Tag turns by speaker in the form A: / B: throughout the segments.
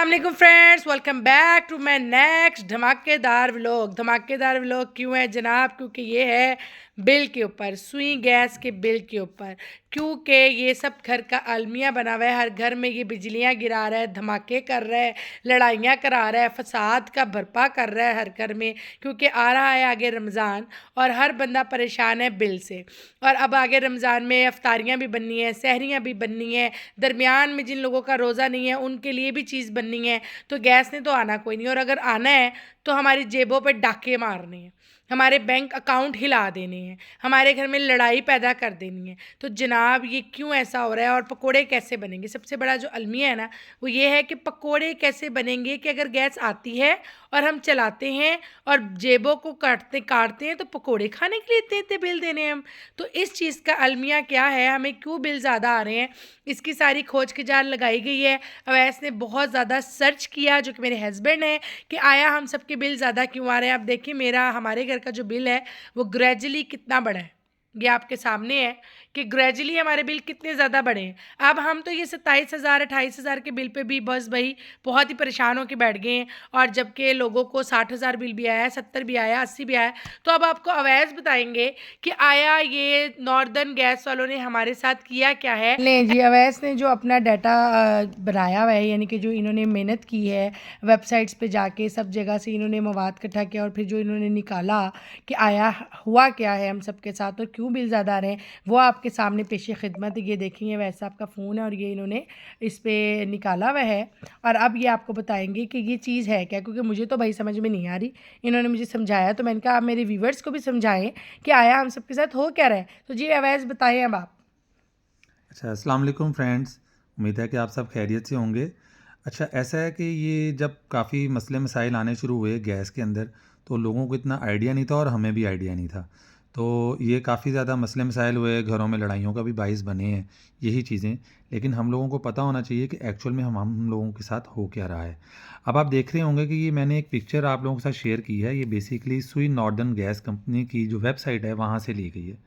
A: अस्सलाम वालेकुम friends, welcome back to my next धमाकेदार व्लॉग। धमाकेदार व्लॉग क्यों है जनाब? क्योंकि ये है बिल के ऊपर, सुई गैस के बिल के ऊपर। क्योंकि ये सब घर का अलमिया बना हुआ है। हर घर में ये बिजलियां गिरा रहा है, धमाके कर रहा है, लड़ाइयाँ करा रहा है, फसाद का बर्पा कर रहा है हर घर में। क्योंकि आ रहा है आगे रमज़ान और हर बंदा परेशान है बिल से। और अब आगे रमज़ान में अफ्तारियाँ भी बननी है, सहरियाँ भी बननी है, दरमियान में जिन लोगों का रोज़ा नहीं है उनके लिए भी चीज़ बननी है। तो गैस ने तो आना कोई नहीं, और अगर आना है तो हमारी जेबों पे डाके मारने हैं, हमारे बैंक अकाउंट हिला देने हैं, हमारे घर में लड़ाई पैदा कर देनी है। तो जनाब ये क्यों ऐसा हो रहा है और पकोड़े कैसे बनेंगे? सबसे बड़ा जो अलमिया है ना वो ये है कि पकोड़े कैसे बनेंगे कि अगर गैस आती है और हम चलाते हैं और जेबों को काटते काटते हैं तो पकोड़े खाने के लिए इतने इतने बिल देने हैं हम। तो इस चीज़ का अलमिया क्या है, हमें क्यों बिल ज़्यादा आ रहे हैं, इसकी सारी खोज के जाल लगाई गई है। अवैस ने बहुत ज़्यादा सर्च किया, जो कि मेरे हस्बैंड हैं, कि आया हम सबके बिल ज़्यादा क्यों आ रहे हैं। अब देखिए मेरा हमारे घर का जो बिल है वो ग्रेजुअली कितना बड़ा है, ये आपके सामने है कि ग्रेजुअली हमारे बिल कितने ज़्यादा बढ़े हैं। अब हम तो ये 27,000 28,000 के बिल पे भी बस भाई बहुत ही परेशान होकर बैठ गए हैं, और जबकि लोगों को 60,000 बिल भी आया है, 70 भी आया, 80 भी आया। तो अब आपको अवैस बताएंगे कि आया ये नॉर्दर्न गैस वालों ने हमारे साथ किया क्या है। नहीं जी, अवैस ने जो अपना डाटा बनाया हुआ है, यानी कि जो इन्होंने मेहनत की है वेबसाइट्स पे जाके सब जगह से इन्होंने मवाद इकट्ठा किया और फिर जो इन्होंने निकाला कि आया हुआ क्या है हम सबके साथ और क्यों बिल ज़्यादा आ रहे हैं, वो आपके सामने पेश खिदमत। ये देखेंगे वैसा आपका फ़ोन है और ये इन्होंने इस पर निकाला हुआ है, और अब ये आपको बताएंगे कि ये चीज़ है क्या, क्योंकि मुझे तो भाई समझ में नहीं आ रही। इन्होंने मुझे समझाया तो मैंने कहा आप मेरे व्यूवर्स को भी समझाएं कि आया हम सबके साथ हो क्या रहा है। तो जी अवैस बताएं अब आप।
B: अच्छा, अस्सलाम वालेकुम फ्रेंड्स। उम्मीद है कि आप सब खैरियत से होंगे। अच्छा, ऐसा है कि ये जब काफ़ी मसले मसाइल आने शुरू हुए गैस के अंदर, तो लोगों को इतना आइडिया नहीं था और हमें भी आइडिया नहीं था। तो ये काफ़ी ज़्यादा मसले मसाइल हुए, घरों में लड़ाइयों का भी बाइस बने हैं यही चीज़ें। लेकिन हम लोगों को पता होना चाहिए कि एक्चुअल में हम लोगों के साथ हो क्या रहा है। अब आप देख रहे होंगे कि ये मैंने एक पिक्चर आप लोगों के साथ शेयर की है। ये बेसिकली सुई नॉर्दर्न गैस कंपनी की जो वेबसाइट है वहाँ से ली गई है।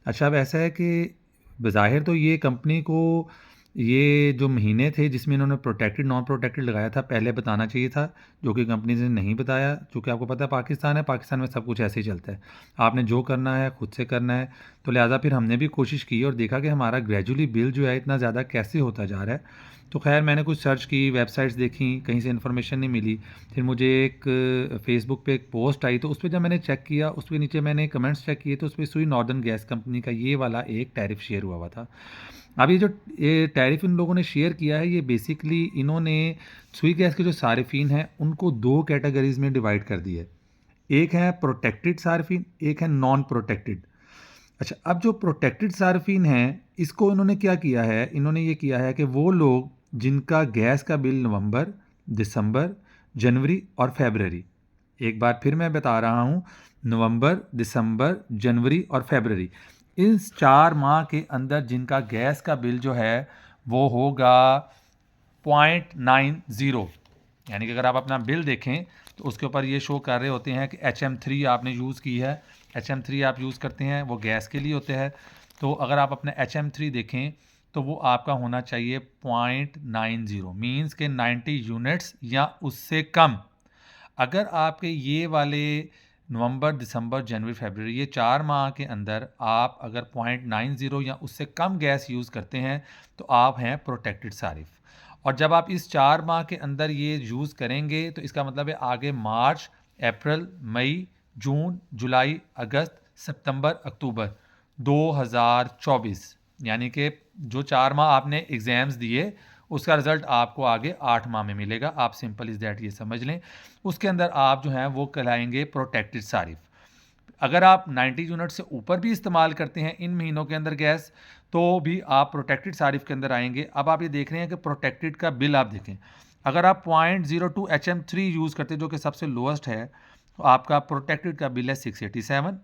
B: अच्छा, अब ऐसा है कि बज़ाहिर तो ये कंपनी को ये जो महीने थे जिसमें इन्होंने प्रोटेक्टेड नॉन प्रोटेक्टेड लगाया था पहले बताना चाहिए था, जो कि कंपनी ने नहीं बताया। चूँकि आपको पता है पाकिस्तान है, पाकिस्तान में सब कुछ ऐसे ही चलता है, आपने जो करना है खुद से करना है। तो लिहाजा फिर हमने भी कोशिश की और देखा कि हमारा ग्रेजुअली बिल जो है इतना ज़्यादा कैसे होता जा रहा है। तो खैर मैंने कुछ सर्च की, वेबसाइट्स देखी, कहीं से इन्फॉर्मेशन नहीं मिली। फिर मुझे एक फ़ेसबुक पे एक पोस्ट आई, तो उस पे जब मैंने चेक किया, उसके नीचे मैंने कमेंट्स चेक किए, तो उस पे सुई नॉर्दर्न गैस कंपनी का ये वाला एक टैरिफ शेयर हुआ था। अब ये जो ये टैरिफ इन लोगों ने शेयर किया है, ये बेसिकली इन्होंने सुई गैस के जो सारिफिन हैं उनको दो कैटेगरीज में डिवाइड कर दिया है। एक है प्रोटेक्टेड सार्फिन, एक है नॉन प्रोटेक्टेड। अच्छा, अब जो प्रोटेक्टेड सार्फिन हैं इसको इन्होंने क्या किया है, इन्होंने ये किया है कि वो लोग जिनका गैस का बिल नवंबर, दिसंबर, जनवरी और फरवरी, एक बार फिर मैं बता रहा हूँ, नवंबर, दिसंबर, जनवरी और फरवरी, इस 4 माह के अंदर जिनका गैस का बिल जो है वो होगा 0.90। यानी कि अगर आप अपना बिल देखें तो उसके ऊपर ये शो कर रहे होते हैं कि HM3 आपने यूज़ की है, HM3 आप यूज़ करते हैं, वो गैस के लिए होते हैं। तो अगर आप अपना HM3 देखें तो वो आपका होना चाहिए 0.90, मीन्स के 90 यूनिट्स या उससे कम। अगर आपके ये वाले नवंबर, दिसंबर, जनवरी, फरवरी, ये 4 माह के अंदर आप अगर 0.90 या उससे कम गैस यूज़ करते हैं तो आप हैं प्रोटेक्टेड सारिफ। और जब आप इस 4 माह के अंदर ये यूज़ करेंगे तो इसका मतलब है आगे मार्च, अप्रैल, मई, जून, जुलाई, अगस्त, सितंबर, अक्टूबर 2024, यानी कि जो 4 माह आपने एग्ज़ाम्स दिए उसका रिज़ल्ट आपको आगे 8 माह में मिलेगा। आप सिंपल इज़ दैट ये समझ लें। उसके अंदर आप जो हैं वो कहलाएंगे प्रोटेक्टेड सारिफ। अगर आप 90 यूनिट से ऊपर भी इस्तेमाल करते हैं इन महीनों के अंदर गैस, तो भी आप प्रोटेक्टेड सारिफ के अंदर आएंगे। अब आप ये देख रहे हैं कि प्रोटेक्टेड का बिल आप देखें, अगर आप 0.02 HM3 यूज़ करते हैं जो कि सबसे लोएस्ट है, तो आपका प्रोटेक्टेड का बिल है 687।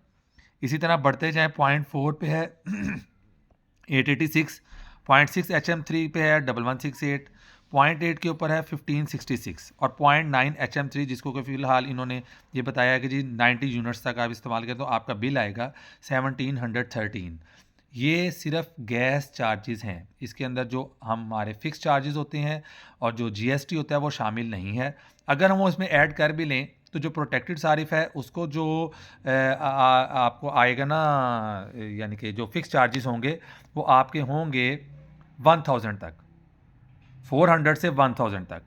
B: इसी तरह बढ़ते जाएँ, 0.4 पे है 886, 0.6 HM3 पे है 1168, 0.8 के ऊपर है 1566 और 0.9 HM3 जिसको कि फ़िलहाल इन्होंने ये बताया कि जी 90 यूनिट्स तक आप इस्तेमाल करें तो आपका बिल आएगा 1713। ये सिर्फ गैस चार्जेस हैं। इसके अंदर जो हमारे फ़िक्स चार्जेस होते हैं और जो जीएसटी होता है वो शामिल नहीं है। अगर हम वो इसमें ऐड कर भी लें तो जो प्रोटेक्टेड सारिफ़ है उसको जो आपको आएगा ना, यानी कि जो फ़िक्स चार्जेस होंगे वो आपके होंगे 1000 तक, 400 से 1000 तक।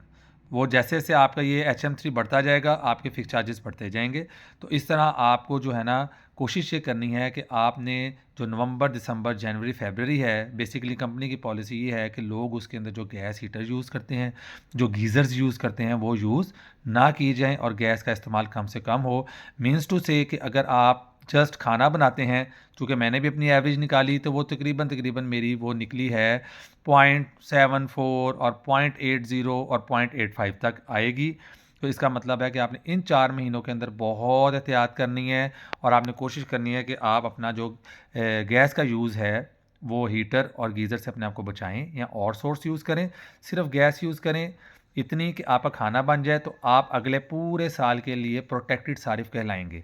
B: वो जैसे-जैसे आपका ये HM3 बढ़ता जाएगा, आपके फ़िक्स चार्जेस बढ़ते जाएँगे। तो इस तरह आपको जो है ना, कोशिश ये करनी है कि आपने जो नवंबर, दिसंबर, जनवरी, फ़रवरी है, बेसिकली कंपनी की पॉलिसी ये है कि लोग उसके अंदर जो गैस हीटर यूज़ करते हैं, जो गीज़र्स यूज़ करते हैं, वो यूज़ ना किए जाएँ और गैस का इस्तेमाल कम से कम हो। मीन्स टू से कि अगर आप जस्ट खाना बनाते हैं, चूँकि मैंने भी अपनी एवरेज निकाली तो वो तकरीबन मेरी वो निकली है 0.74 और 0.80 और 0.85 तक आएगी। तो इसका मतलब है कि आपने इन 4 महीनों के अंदर बहुत एहतियात करनी है और आपने कोशिश करनी है कि आप अपना जो गैस का यूज़ है वो हीटर और गीज़र से अपने आप को बचाएँ या और सोर्स यूज़ करें। सिर्फ गैस यूज़ करें इतनी कि आपका खाना बन जाए, तो आप अगले पूरे साल के लिए प्रोटेक्टेड सारिफ़ कहलाएँगे।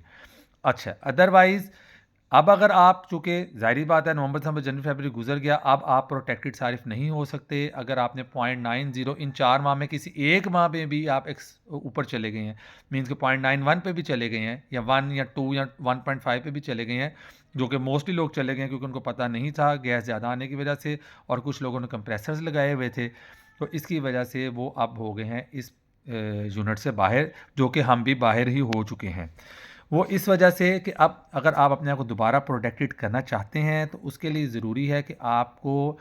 B: अच्छा, अदरवाइज़ अब अगर आप चूँकि ज़ाहिर-सी बात है नवंबर, दिसंबर, जनवरी, फरवरी गुज़र गया, अब आप प्रोटेक्टेड सारिफ़ नहीं हो सकते। अगर आपने 0.90 इन 4 माह में किसी एक माह में भी आप ऊपर चले गए हैं, मीन्स कि 0.91 पे भी चले गए हैं या 1 या 2 या 1.5 पे भी चले गए हैं, जो कि मोस्टली लोग चले गए हैं क्योंकि उनको पता नहीं था गैस ज़्यादा आने की वजह से और कुछ लोगों ने कंप्रेसर्स लगाए हुए थे। तो इसकी वजह से वो अब हो गए हैं इस यूनिट से बाहर, जो कि हम भी बाहर ही हो चुके हैं। वो इस वजह से कि अब अगर आप अपने आप को दोबारा प्रोटेक्टेड करना चाहते हैं तो उसके लिए ज़रूरी है कि आपको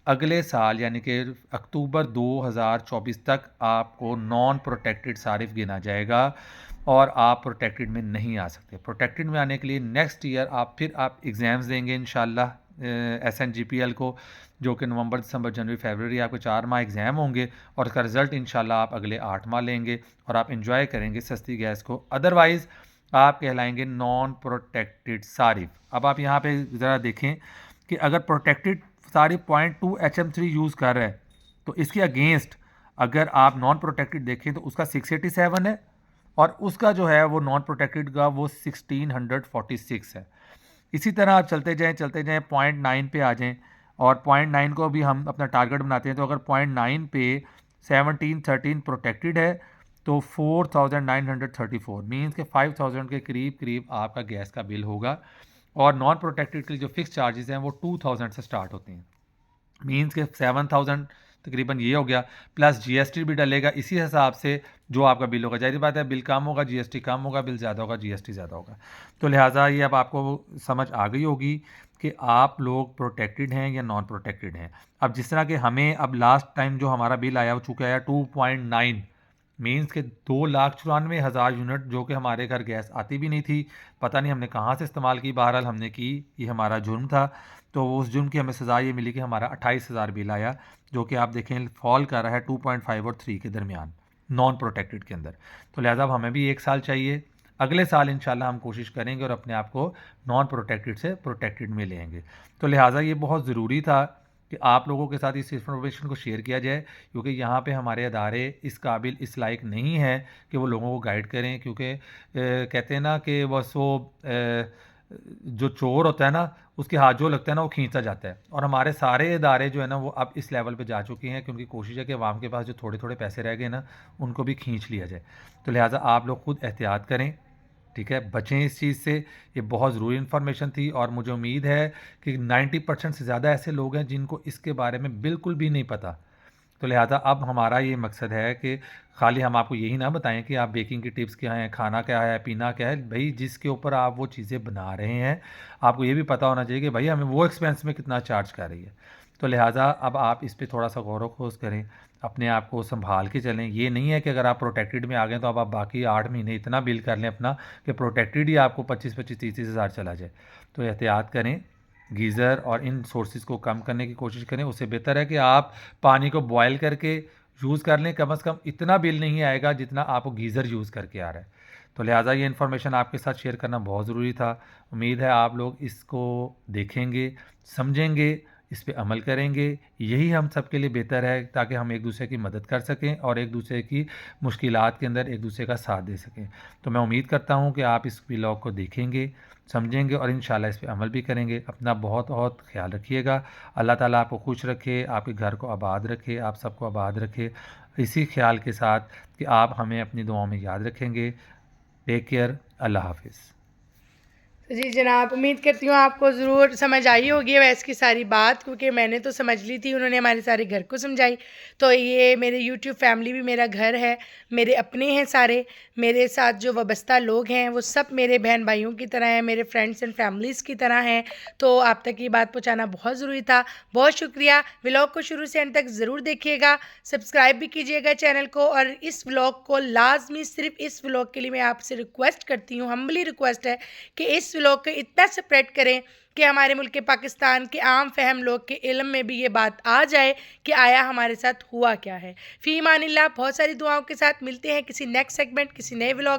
B: अगले साल यानी कि अक्टूबर 2024 तक आपको नॉन प्रोटेक्टेड सारिफ़ गिना जाएगा और आप प्रोटेक्टेड में नहीं आ सकते। प्रोटेक्टेड में आने के लिए नेक्स्ट ईयर आप एग्ज़ाम्स देंगे इंशाल्लाह SNGPL को, जो कि नवंबर, दिसंबर, जनवरी, फरवरी आपके 4 माह एग्ज़ाम होंगे और उसका रिज़ल्ट इंशाल्लाह आप अगले 8 माह लेंगे और आप एंजॉय करेंगे सस्ती गैस को। अदरवाइज़ आप कहलाएंगे नॉन प्रोटेक्टेड सारिफ़। अब आप यहाँ पे ज़रा देखें कि अगर प्रोटेक्टेड सारिफ़ 0.2 HM3 यूज़ कर रहा है तो इसके अगेंस्ट अगर आप नॉन प्रोटेक्टेड देखें तो उसका 687 है और उसका जो है वो नॉन प्रोटेक्टेड का वो 1646 है। इसी तरह आप चलते जाएँ 0.9 पे आ जाएँ और 0.9 को भी हम अपना टारगेट बनाते हैं, तो अगर 0.9 पे 1713 प्रोटेक्टेड है तो 4934 मीन्स के 5000 के करीब आपका गैस का बिल होगा और नॉन प्रोटेक्टेड के जो फिक्स चार्जेस हैं वो 2000 से स्टार्ट होते हैं। मीन्स के 7000 तकरीबन ये हो गया, प्लस जीएसटी भी डलेगा इसी हिसाब से जो आपका बिल होगा। ज़ाहिर बात है बिल कम होगा जीएसटी कम होगा, बिल ज़्यादा होगा जीएसटी ज़्यादा होगा। तो लिहाजा ये अब आपको समझ आ गई होगी कि आप लोग प्रोटेक्टेड हैं या नॉन प्रोटेक्टेड हैं। अब जिस तरह के हमें अब लास्ट टाइम जो हमारा बिल आया वो चूँकि आया 2.9 मीन्स के 2,94,000 यूनिट, जो कि हमारे घर गैस आती भी नहीं थी। पता नहीं हमने कहाँ से इस्तेमाल की, बहरहाल हमने की, ये हमारा जुर्म था। तो उस जुर्म की हमें सज़ा ये मिली कि हमारा 28,000 बिल आया, जो कि आप देखें फॉल कर रहा है 2.5 और 3 के दरमियान नॉन प्रोटेक्टेड के अंदर। तो लिहाजा अब हमें भी 1 साल चाहिए। अगले साल इंशाल्लाह हम कोशिश करेंगे और अपने आप को नॉन प्रोटेक्टेड से प्रोटेक्टेड में ले आएंगे। तो लिहाजा ये बहुत ज़रूरी था कि आप लोगों के साथ इस इन्फॉर्मेशन को शेयर किया जाए, क्योंकि यहाँ पे हमारे अदारे इस काबिल इस लायक नहीं हैं कि वो लोगों को गाइड करें। क्योंकि कहते हैं ना कि बस वो जो चोर होता है ना उसके हाथ जो लगता है ना वो खींचा जाता है, और हमारे सारे इदारे जो है ना वो अब इस लेवल पे जा चुके हैं कि उनकी कोशिश है कि अवाम के पास जो थोड़े थोड़े पैसे रह गए ना उनको भी खींच लिया जाए। तो लिहाजा आप लोग खुद एहतियात करें, ठीक है, बचें इस चीज़ से। ये बहुत ज़रूरी इन्फॉर्मेशन थी और मुझे उम्मीद है कि 90% से ज़्यादा ऐसे लोग हैं जिनको इसके बारे में बिल्कुल भी नहीं पता। तो लिहाजा अब हमारा ये मकसद है कि खाली हम आपको यही ना बताएं कि आप बेकिंग की टिप्स क्या हैं, खाना क्या है, पीना क्या है। भाई जिसके ऊपर आप वो चीज़ें बना रहे हैं आपको ये भी पता होना चाहिए कि भाई हमें वो एक्सपेंस में कितना चार्ज कर रही है। तो लिहाजा अब आप इस पे थोड़ा सा गौर व खोज करें, अपने आप को संभाल के चलें। ये नहीं है कि अगर आप प्रोटेक्टेड में आ गए तो अब आप बाकी 8 महीने इतना बिल कर लें अपना कि प्रोटेक्टेड ही आपको 25-25, 30-30 हज़ार चला जाए। तो एहतियात करें, गीज़र और इन सोर्सेज़ को कम करने की कोशिश करें। उससे बेहतर है कि आप पानी को बॉयल करके यूज़ कर लें, कम से कम इतना बिल नहीं आएगा जितना आपको गीज़र यूज़ करके आ रहा है। तो लिहाजा ये इन्फॉर्मेशन आपके साथ शेयर करना बहुत ज़रूरी था। उम्मीद है आप लोग इसको देखेंगे, समझेंगे, इस पे अमल करेंगे, यही हम सब के लिए बेहतर है, ताकि हम एक दूसरे की मदद कर सकें और एक दूसरे की मुश्किलात के अंदर एक दूसरे का साथ दे सकें। तो मैं उम्मीद करता हूँ कि आप इस व्लॉग को देखेंगे, समझेंगे और इंशाल्लाह इस पे अमल भी करेंगे। अपना बहुत बहुत ख्याल रखिएगा। अल्लाह ताला आपको खुश रखे, आपके घर को आबाद रखे, आप सबको आबाद रखे। इसी ख्याल के साथ कि आप हमें अपनी दुआओं में याद रखेंगे। Take care. अल्लाह हाफ़िज़।
A: जी जनाब, उम्मीद करती हूँ आपको ज़रूर समझ आई होगी वैस की सारी बात, क्योंकि मैंने तो समझ ली थी, उन्होंने हमारे सारे घर को समझाई। तो ये मेरे यूट्यूब फैमिली भी मेरा घर है, मेरे अपने हैं सारे, मेरे साथ जो वाबस्ता लोग हैं वो सब मेरे बहन भाइयों की तरह हैं, मेरे फ्रेंड्स एंड फैमिलीज़ की तरह हैं। तो आप तक ये बात पहुँचाना बहुत ज़रूरी था। बहुत शुक्रिया। व्लॉग को शुरू से अंत तक ज़रूर देखिएगा, सब्सक्राइब भी कीजिएगा चैनल को, और इस व्लॉग को लाजमी सिर्फ इस व्लॉग के लिए मैं आपसे रिक्वेस्ट करती हूँ, हम्बली रिक्वेस्ट है कि इस व्लॉग को इतना स्प्रेड करें कि हमारे मुल्क पाकिस्तान के आम फहम लोग के इल्म में भी ये बात आ जाए कि आया हमारे साथ हुआ क्या है। फ़ी अमानिल्लाह। बहुत सारी दुआओं के साथ मिलते हैं किसी नेक्स्ट सेगमेंट, किसी नए व्लॉग।